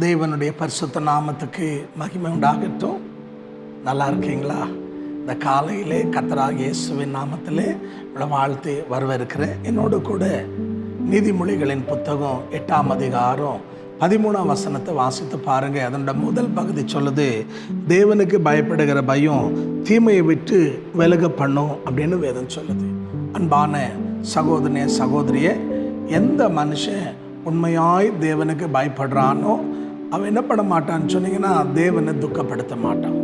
தேவனுடைய பரிசுத்த நாமத்துக்கு மகிமை உண்டாகட்டும். நல்லா இருக்கீங்களா? இந்த காலையிலே கர்த்தராகிய இயேசுவின் நாமத்திலே உங்களை வாழ்த்து வரவேற்கிறேன். என்னோடு கூட நீதிமொழிகளின் புத்தகம் 8ஆம் அதிகாரம் 13ஆம் வசனத்தை வாசித்து பாருங்க. அதனோட முதல் பகுதி சொல்லுது, தேவனுக்கு பயப்படுகிற பயம் தீமையை விட்டு விலக பண்ணும் அப்படின்னு வேதம் சொல்லுது. அன்பான சகோதரனே சகோதரியே, எந்த மனுஷன் உண்மையாய் தேவனுக்கு பயப்படுறானோ அவன் என்ன பண்ண மாட்டான்னு சொன்னீங்கன்னா, தேவனை துக்கப்படுத்த மாட்டான்,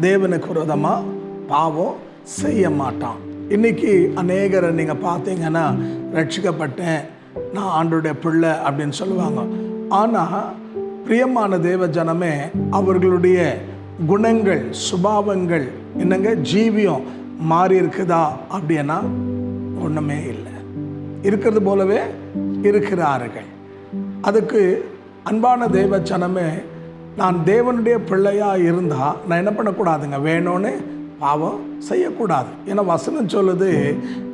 தேவனுக்கு விரோதமாக பாவம் செய்ய மாட்டான். இன்றைக்கி அநேகரை நீங்கள் பார்த்தீங்கன்னா, ரட்சிக்கப்பட்டேன், நான் ஆண்டோடைய பிள்ளை அப்படின்னு சொல்லுவாங்க. ஆனால் பிரியமான தேவ ஜனமே, அவர்களுடைய குணங்கள் சுபாவங்கள் என்னங்க ஜீவியம் மாறி இருக்குதா அப்படின்னா ஒன்றுமே இல்லை. இருக்கிறது போலவே இருக்கிறார்கள். அதுக்கு அன்பான தேவ ஜனமே, நான் தேவனுடைய பிள்ளையாக இருந்தால் நான் என்ன பண்ணக்கூடாதுங்க, வேணும்னு பாவம் செய்யக்கூடாது. ஏன்னா வசனம் சொல்லுது,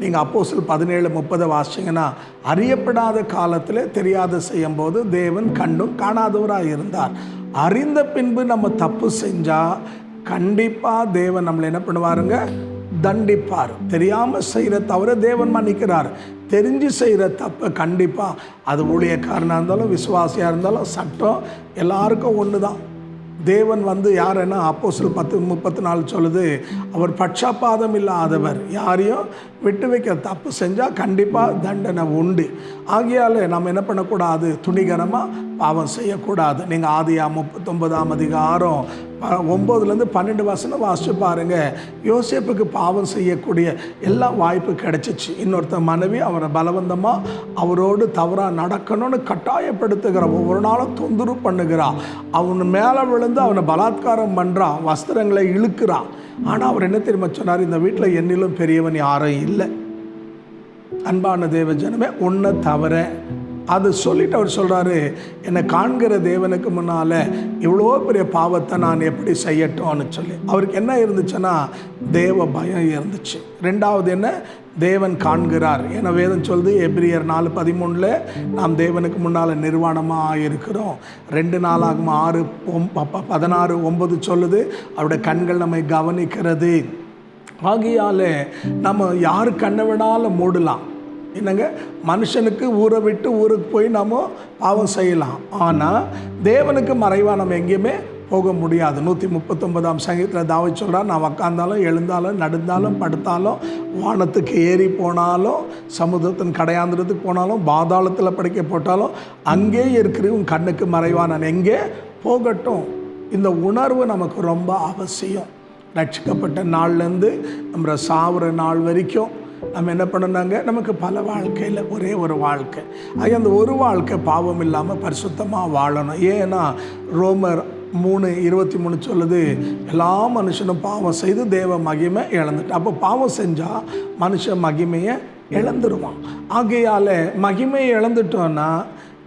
நீங்கள் அப்போஸ்தலர் 17:30 வாசிங்கன்னா, அறியப்படாத காலத்தில் தெரியாத செய்யும்போது தேவன் கண்டும் காணாதவராக இருந்தார். அறிந்த பின்பு நம்ம தப்பு செஞ்சால் கண்டிப்பாக தேவன் நம்மளை என்ன பண்ணுவாருங்க, தண்டிப்பார். தெரியாமல் செய்கிற தவிர தேவன் மன்னிக்கிறார். தெரிஞ்சு செய்கிற தப்பை கண்டிப்பாக, அது ஊழியக்காரனாக இருந்தாலும் விசுவாசியாக இருந்தாலும் சட்டம் எல்லாருக்கும் ஒன்று தான். தேவன் யாருன்னா அப்போஸ்தலர் 10:34 சொல்லுது, அவர் பட்சபாதம் இல்லாதவர், யாரையும் விட்டு வைக்க. தப்பு செஞ்சால் கண்டிப்பாக தண்டனை உண்டு. ஆகையால் நம்ம என்ன பண்ணக்கூடாது, துணிகரமாக பாவம் செய்யக்கூடாது. நீங்கள் ஆதியாகமம் 39ஆம் அதிகாரம் 9லேருந்து 12 வசனம் வாசிச்சு பாருங்கள். யோசேப்புக்கு பாவம் செய்யக்கூடிய எல்லா வாய்ப்பு கிடைச்சிச்சு. இன்னொருத்த மனைவி அவரை பலவந்தமாக அவரோடு தவறாக நடக்கணும்னு கட்டாயப்படுத்துகிறா, ஒவ்வொரு நாளும் தொந்தரவு பண்ணுகிறான், அவன் மேலே விழுந்து அவனை பலாத்காரம் பண்ணுறான், வஸ்திரங்களை இழுக்கிறான். ஆனால் அவர் என்ன தெரியுமா சொன்னார், இந்த வீட்டில் என்னிலும் பெரியவன் யாரும் இல்லை. அன்பான தேவ ஜனமே, உன்னை தவிர அது சொல்லிட்டு அவர் சொல்கிறாரு, என்னை காண்கிற தேவனுக்கு முன்னால் இவ்வளோ பெரிய பாவத்தை நான் எப்படி செய்யட்டோன்னு சொல்லி. அவருக்கு என்ன இருந்துச்சுன்னா, தேவ பயம் இருந்துச்சு. ரெண்டாவது என்ன, தேவன் காண்கிறார். ஏன்னா வேதம் சொல்லுது, எபிரியர் 4:13 நாம் தேவனுக்கு முன்னால் நிர்வாணமாக இருக்கிறோம். 2 நாளாகும் 6:16-9 சொல்லுது, அவருடைய கண்கள் நம்மை கவனிக்கிறது. ஆகையால் நம்ம யார் கண்ணை விடாலும் மூடலாம். என்னங்க, மனுஷனுக்கு ஊரை விட்டு ஊருக்கு போய் நம்ம பாவம் செய்யலாம், ஆனால் தேவனுக்கு மறைவாக நம்ம எங்கேயுமே போக முடியாது. 139ஆம் சங்கீதத்தில் தாவீது சொல்கிறார், நான் உட்கார்ந்தாலும் எழுந்தாலும் நடந்தாலும் படுத்தாலும் வானத்துக்கு ஏறி போனாலும் சமுத்திரத்தின் கடையாந்திரத்துக்கு போனாலும் பாதாளத்தில் படுக்க போட்டாலும் அங்கே இருக்கிற உன் கண்ணுக்கு மறைவாக நான் எங்கே போகட்டும். இந்த உணர்வு நமக்கு ரொம்ப அவசியம். ரட்சிக்கப்பட்ட நாள்லேருந்து நம்ம சாவுற நாள் வரைக்கும் நம்ம என்ன பண்ணணுங்க, நமக்கு பல வாழ்க்கையில் ஒரே ஒரு வாழ்க்கை. ஆக அந்த ஒரு வாழ்க்கை பாவம் இல்லாமல் பரிசுத்தமாக வாழணும். ஏன்னா ரோமர் 3:23 சொல்லுது, எல்லா மனுஷனும் பாவம் செய்து தேவ மகிமை இழந்துட்டு. அப்போ பாவம் செஞ்சால் மனுஷன் மகிமையை இழந்துருவான். ஆகையால் மகிமையை இழந்துட்டோன்னா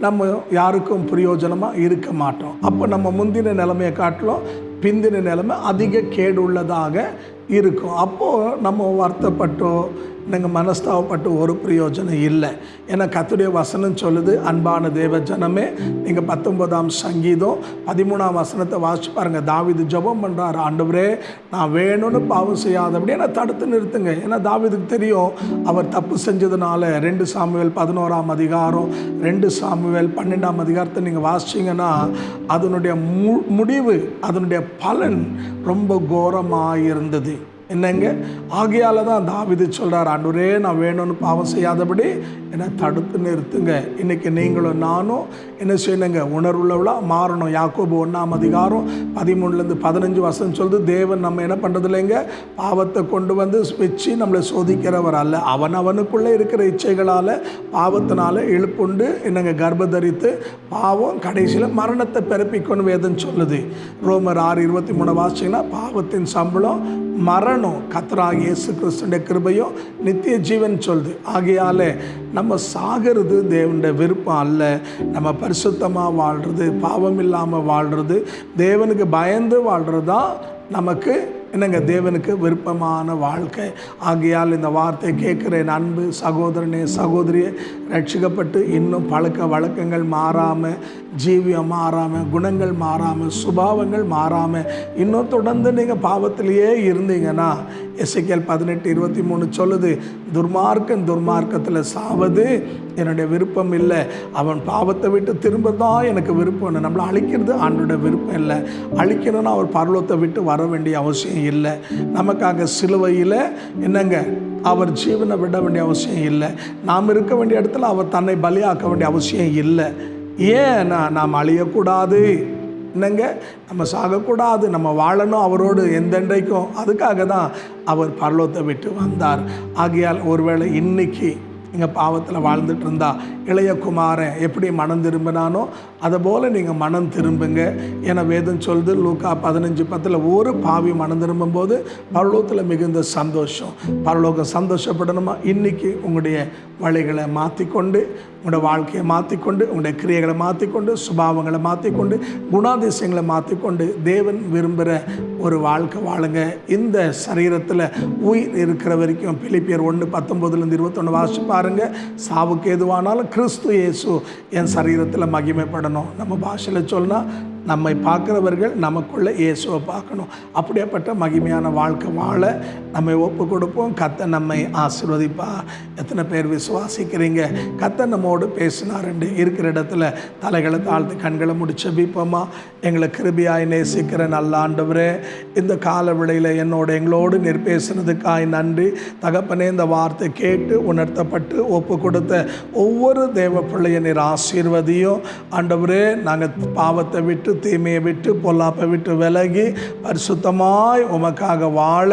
நம்ம யாருக்கும் பிரயோஜனமாக இருக்க மாட்டோம். அப்போ நம்ம முந்தின நிலைமையை காட்டிலும் பிந்தின நிலைமை அதிக கேடு உள்ளதாக இருக்கும். அப்போது நம்ம வருத்தப்பட்டோ நீங்கள் மனஸ்தாவப்பட்டு ஒரு பிரயோஜனம் இல்லை. ஏன்னா கர்த்தருடைய வசனம் சொல்லுது, அன்பான தேவ ஜனமே, நீங்கள் 19ஆம் சங்கீதம் 13ஆம் வசனத்தை வாசிச்சு பாருங்கள். தாவீது ஜெபம் பண்ணுறாரு, ஆண்டவரே நான் வேணும்னு பாவம் செய்யாதபடி என்னை தடுத்து நிறுத்துங்க. ஏன்னா தாவீதுக்கு தெரியும் அவர் தப்பு செஞ்சதுனால. 2 சாமுவேல் 11ஆம் அதிகாரம் 2 சாமுவேல் 12ஆம் அதிகாரத்தை நீங்கள் வாசிச்சிங்கன்னா அதனுடைய முடிவு, அதனுடைய பலன் ரொம்ப கோரமாக இருந்தது. என்னங்க, ஆகையால் தான் தாவீது சொல்கிறார், ஆண்டவரே நான் வேணும்னு பாவம் செய்யாதபடி என்னை தடுத்து நிறுத்துங்க. இன்றைக்கி நீங்களும் நானும் என்ன செய்யணுங்க, உணர்வுள்ளவளாக மாறணும். யாக்கோபு 1ஆம் அதிகாரம் 13-15 வசனம் சொல்லுது, தேவன் நம்ம என்ன பண்ணுறது இல்லைங்க, பாவத்தை கொண்டு வந்து வச்சு நம்மளை சோதிக்கிறவர் அல்ல. அவனுக்குள்ளே இருக்கிற இச்சைகளால் பாவத்தினால இழுப்புண்டு என்னங்க கர்ப்பதரித்து பாவம் கடைசியில் மரணத்தை பிறப்பிக்கணும் வேதம் சொல்லுது. ரோமர் 6:23 வாசிச்சிங்கன்னா, பாவத்தின் சம்பளம் மரணம், கர்த்தராகிய இயேசு கிறிஸ்துவின் கிருபையும் நித்திய ஜீவன் சொல்லுது. ஆகையால் நம்ம சாகிறது தேவனுடைய விருப்பம் அல்ல. நம்ம பரிசுத்தமாக வாழ்கிறது, பாவம் இல்லாமல் வாழ்கிறது, தேவனுக்கு பயந்து வாழ்கிறது தான் நமக்கு என்னங்க தேவனுக்கு விருப்பமான வாழ்க்கை. ஆகையால் இந்த வார்த்தை கேட்குற என் அன்பு சகோதரனே சகோதரியே, ரட்சிக்கப்பட்டு இன்னும் பழக்க வழக்கங்கள் மாறாமல், ஜீவியம் மாறாமல், குணங்கள் மாறாமல், சுபாவங்கள் மாறாமல் இன்னும் தொடர்ந்து நீங்கள் பாவத்திலேயே இருந்தீங்கன்னா, எசேக்கியேல் 18:23 சொல்லுது, துர்மார்க்கன் துர்மார்க்கத்தில் சாவது என்னுடைய விருப்பம் இல்லை, அவன் பாவத்தை விட்டு திரும்ப தான் எனக்கு விருப்பம். நம்மளை அழிக்கிறது ஆண்டோட விருப்பம் இல்லை. அழிக்கணும்னா அவர் பரலோகத்தை விட்டு வர வேண்டிய அவசியம் இல்லை. நமக்காக சிலுவையில் என்னங்க அவர் ஜீவனை விட வேண்டிய அவசியம் இல்லை. நாம் இருக்க வேண்டிய இடத்துல அவர் தன்னை பலியாக்க வேண்டிய அவசியம் இல்லை. ஏன்னா நாம் அழியக்கூடாது, என்னங்க நம்ம சாகக்கூடாது, நம்ம வாழணும் அவரோடு எந்தெண்டைக்கும். அதுக்காக தான் அவர் பரலோகத்தை விட்டு வந்தார். ஆகையால் ஒருவேளை இன்னைக்கு நீங்கள் பாவத்தில் வாழ்ந்துட்டு இருந்தா, இளைய குமாரன் எப்படி மனம் திரும்பினானோ அதுபோல் நீங்கள் மனம் திரும்புங்க. ஏன்னா வேதம் சொல்லுது லூக்கா 15:10 ஒரு பாவி மனம் திரும்பும்போது பரலோகத்தில் மிகுந்த சந்தோஷம். பரலோகம் சந்தோஷப்படணுமா? இன்றைக்கி உங்களுடைய வழிகளை மாற்றிக்கொண்டு, உங்களோட வாழ்க்கையை மாற்றிக்கொண்டு, உங்களுடைய கிரியைகளை மாற்றிக்கொண்டு, சுபாவங்களை மாற்றிக்கொண்டு, குணாதிசயங்களை மாற்றிக்கொண்டு தேவன் விரும்புகிற ஒரு வாழ்க்கை வாழுங்க. இந்த சரீரத்தில் உயிர் இருக்கிற வரைக்கும் பிலிப்பியர் 1:19-21 வாசிச்சு பாருங்கள். சாவுக்கு எதுவானாலும் கிறிஸ்து இயேசு என் சரீரத்தில் மகிமைப்படணும். நம்ம பாஷையில் சொன்னால் நம்மை பார்க்குறவர்கள் நமக்குள்ளே இயேசுவை பார்க்கணும். அப்படியேப்பட்ட மகிமையான வாழ்க்கை வாழ நம்மை ஒப்பு கொடுப்போம். கர்த்தர் நம்மை ஆசீர்வதிப்பார். எத்தனை பேர் விசுவாசிக்கிறீங்க? கர்த்தர் நம்மோடு பேசினாருண்டு இருக்கிற இடத்துல தலைகளை தாழ்த்து கண்களை மூடி ஜெபிப்போமா? எங்களை கிருபையாய் நேசிக்கிற நல்ல ஆண்டவரே, இந்த கால விடையில் எங்களோடு நீர் பேசினதுக்காய் நன்றி தகப்பனே. இந்த வார்த்தை கேட்டு உணர்த்தப்பட்டு ஒப்பு கொடுத்த ஒவ்வொரு தேவ பிள்ளையை நீர் ஆசீர்வதியும் ஆண்டவரே. நாங்கள் பாவத்தை விட்டு, தீமையை விட்டு, பொல்லாப்பை விட்டு விலகி பரிசுத்தமாய் உமக்காக வாழ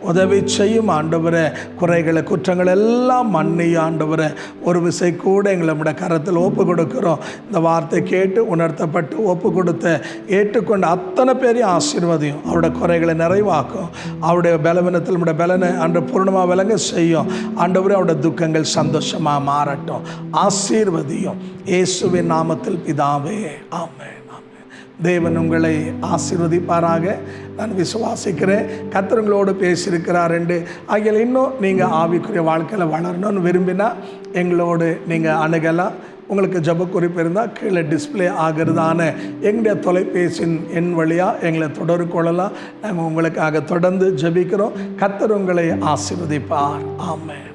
உதவி செய்யும் ஆண்டவரே. குறைகளை குற்றங்கள் எல்லாம் மன்னி ஆண்டவரே. ஒரு விசை கூட எங்களை நம்முடைய கரத்தில் ஒப்பு கொடுக்கிறோம். இந்த வார்த்தை கேட்டு உணர்த்தப்பட்டு ஒப்பு கொடுத்த ஏற்றுக்கொண்ட அத்தனை பேரையும் ஆசீர்வதியும். அவருடைய குறைகளை நிறைவாக்கும். அவருடைய பலவீனத்தில் நம்முடைய பலனை அன்று பூர்ணமாக விளங்க செய்யும் ஆண்டவரே. அவருடைய துக்கங்கள் சந்தோஷமாக மாறட்டும். ஆசீர்வதியும் இயேசுவின் நாமத்தில் பிதாவே, ஆமென். தேவன் உங்களை ஆசீர்வதிப்பாராக. நான் விசுவாசிக்கிறேன். கர்த்தர் உங்களோடு பேசியிருக்கிறார் என்று. ஆகிய இன்னும் நீங்கள் ஆவிக்குரிய வாழ்க்கையில் வளரணும்னு விரும்பினா எங்களோடு நீங்கள் அணுகலாம். உங்களுக்கு ஜெப குறிப்பு இருந்தால் கீழே டிஸ்பிளே ஆகிறதான எங்களுடைய தொலைபேசியின் எண் வழியாக எங்களை தொடர்பு கொள்ளலாம். நாங்கள் உங்களுக்காக தொடர்ந்து ஜெபிக்கிறோம். கர்த்தர் உங்களை ஆசீர்வதிப்பார். ஆமென்.